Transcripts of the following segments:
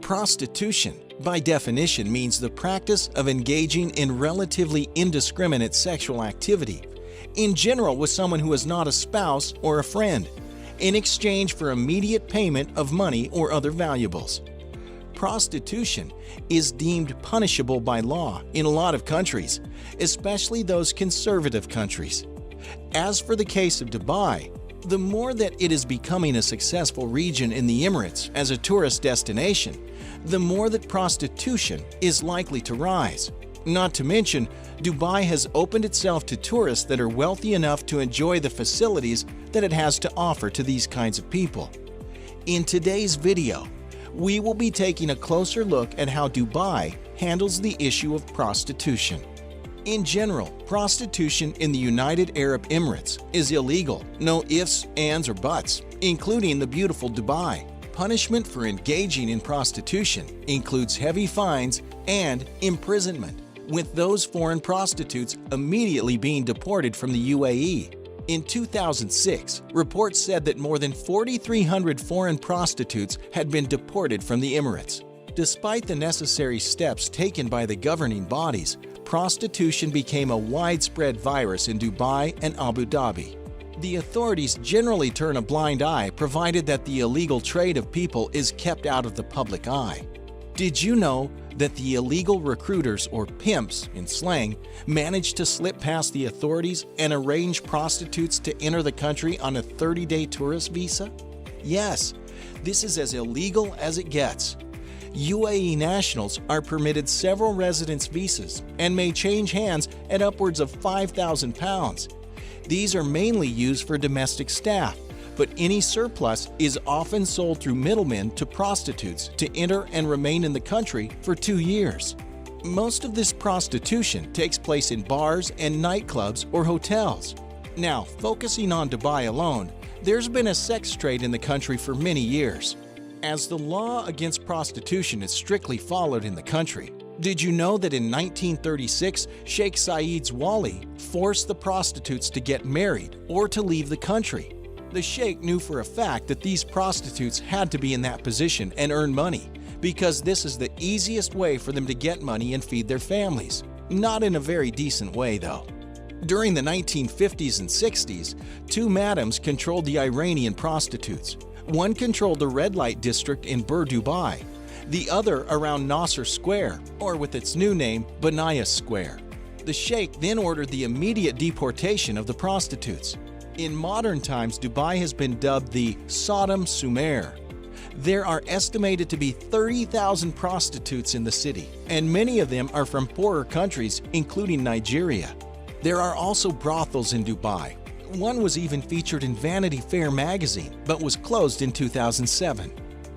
Prostitution, by definition, means the practice of engaging in relatively indiscriminate sexual activity, in general with someone who is not a spouse or a friend, in exchange for immediate payment of money or other valuables. Prostitution is deemed punishable by law in a lot of countries, especially those conservative countries. As for the case of Dubai, the more that it is becoming a successful region in the Emirates as a tourist destination, the more that prostitution is likely to rise. Not to mention, Dubai has opened itself to tourists that are wealthy enough to enjoy the facilities that it has to offer to these kinds of people. In today's video, we will be taking a closer look at how Dubai handles the issue of prostitution. In general, prostitution in the United Arab Emirates is illegal, no ifs, ands, or buts, including the beautiful Dubai. Punishment for engaging in prostitution includes heavy fines and imprisonment, with those foreign prostitutes immediately being deported from the UAE. In 2006, reports said that more than 4,300 foreign prostitutes had been deported from the Emirates. Despite the necessary steps taken by the governing bodies, prostitution became a widespread virus in Dubai and Abu Dhabi. The authorities generally turn a blind eye provided that the illegal trade of people is kept out of the public eye. Did you know that the illegal recruiters, or pimps in slang, manage to slip past the authorities and arrange prostitutes to enter the country on a 30-day tourist visa? Yes, this is as illegal as it gets. UAE nationals are permitted several residence visas and may change hands at upwards of £5,000. These are mainly used for domestic staff, but any surplus is often sold through middlemen to prostitutes to enter and remain in the country for 2 years. Most of this prostitution takes place in bars and nightclubs or hotels. Now, focusing on Dubai alone, there's been a sex trade in the country for many years. As the law against prostitution is strictly followed in the country, did you know that in 1936, Sheikh Zayed's Wali forced the prostitutes to get married or to leave the country? The Sheikh knew for a fact that these prostitutes had to be in that position and earn money, because this is the easiest way for them to get money and feed their families. Not in a very decent way, though. During the 1950s and 60s, two madams controlled the Iranian prostitutes. One controlled the red light district in Bur Dubai, the other around Nasser Square, or with its new name, Banaya Square. The Sheikh then ordered the immediate deportation of the prostitutes. In modern times, Dubai has been dubbed the Sodom Sumer. There are estimated to be 30,000 prostitutes in the city, and many of them are from poorer countries, including Nigeria. There are also brothels in Dubai. One was even featured in Vanity Fair magazine, but was closed in 2007.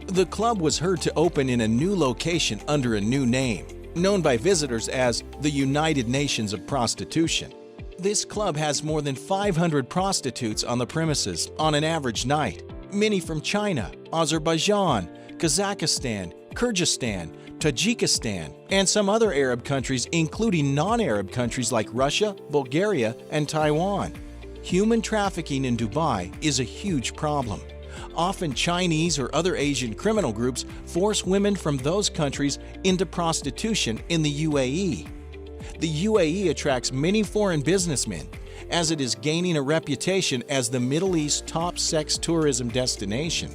The club was heard to open in a new location under a new name, known by visitors as the United Nations of Prostitution. This club has more than 500 prostitutes on the premises on an average night, many from China, Azerbaijan, Kazakhstan, Kyrgyzstan, Tajikistan, and some other Arab countries, including non-Arab countries like Russia, Bulgaria, and Taiwan. Human trafficking in Dubai is a huge problem. Often Chinese or other Asian criminal groups force women from those countries into prostitution in the UAE. The UAE attracts many foreign businessmen, as it is gaining a reputation as the Middle East's top sex tourism destination.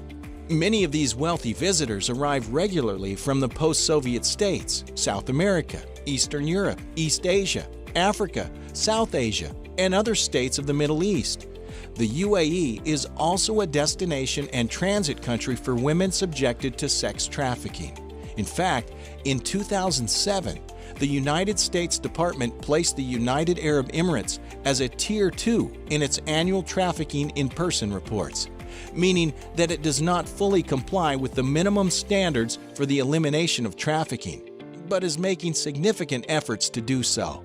Many of these wealthy visitors arrive regularly from the post-Soviet states, South America, Eastern Europe, East Asia, Africa, South Asia, and other states of the Middle East. The UAE is also a destination and transit country for women subjected to sex trafficking. In fact, in 2007, the United States Department placed the United Arab Emirates as a Tier 2 in its annual trafficking in person reports, meaning that it does not fully comply with the minimum standards for the elimination of trafficking, but is making significant efforts to do so.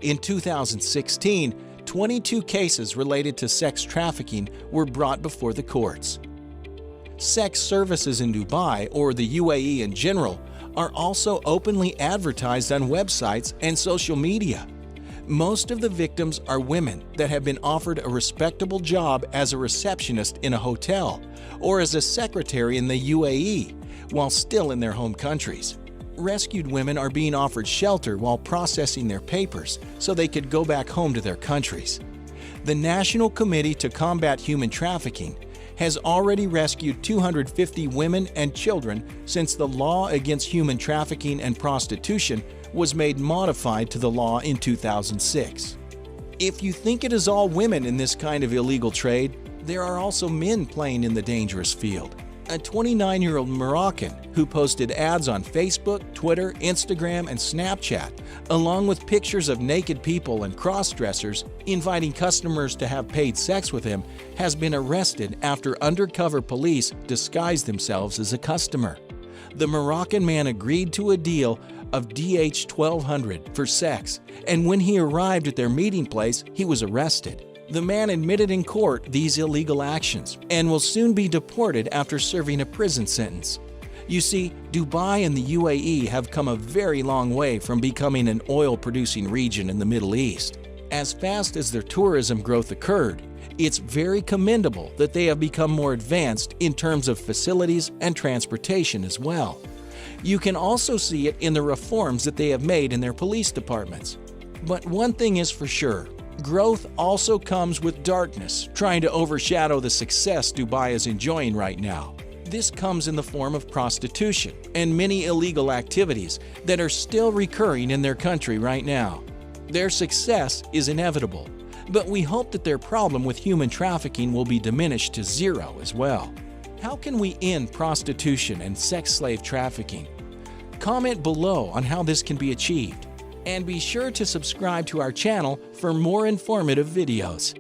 In 2016, 22 cases related to sex trafficking were brought before the courts. Sex services in Dubai, or the UAE in general, are also openly advertised on websites and social media. Most of the victims are women that have been offered a respectable job as a receptionist in a hotel or as a secretary in the UAE, while still in their home countries. Rescued women are being offered shelter while processing their papers so they could go back home to their countries. The National Committee to Combat Human Trafficking has already rescued 250 women and children since the law against human trafficking and prostitution was made modified to the law in 2006. If you think it is all women in this kind of illegal trade, there are also men playing in the dangerous field. A 29-year-old Moroccan who posted ads on Facebook, Twitter, Instagram, and Snapchat, along with pictures of naked people and cross-dressers inviting customers to have paid sex with him, has been arrested after undercover police disguised themselves as a customer. The Moroccan man agreed to a deal of $1200 for sex, and when he arrived at their meeting place, he was arrested. The man admitted in court these illegal actions and will soon be deported after serving a prison sentence. You see, Dubai and the UAE have come a very long way from becoming an oil-producing region in the Middle East. As fast as their tourism growth occurred, it's very commendable that they have become more advanced in terms of facilities and transportation as well. You can also see it in the reforms that they have made in their police departments. But one thing is for sure, growth also comes with darkness trying to overshadow the success Dubai is enjoying right now. This comes in the form of prostitution and many illegal activities that are still recurring in their country right now. Their success is inevitable, but we hope that their problem with human trafficking will be diminished to zero as well. How can we end prostitution and sex slave trafficking? Comment below on how this can be achieved. And be sure to subscribe to our channel for more informative videos.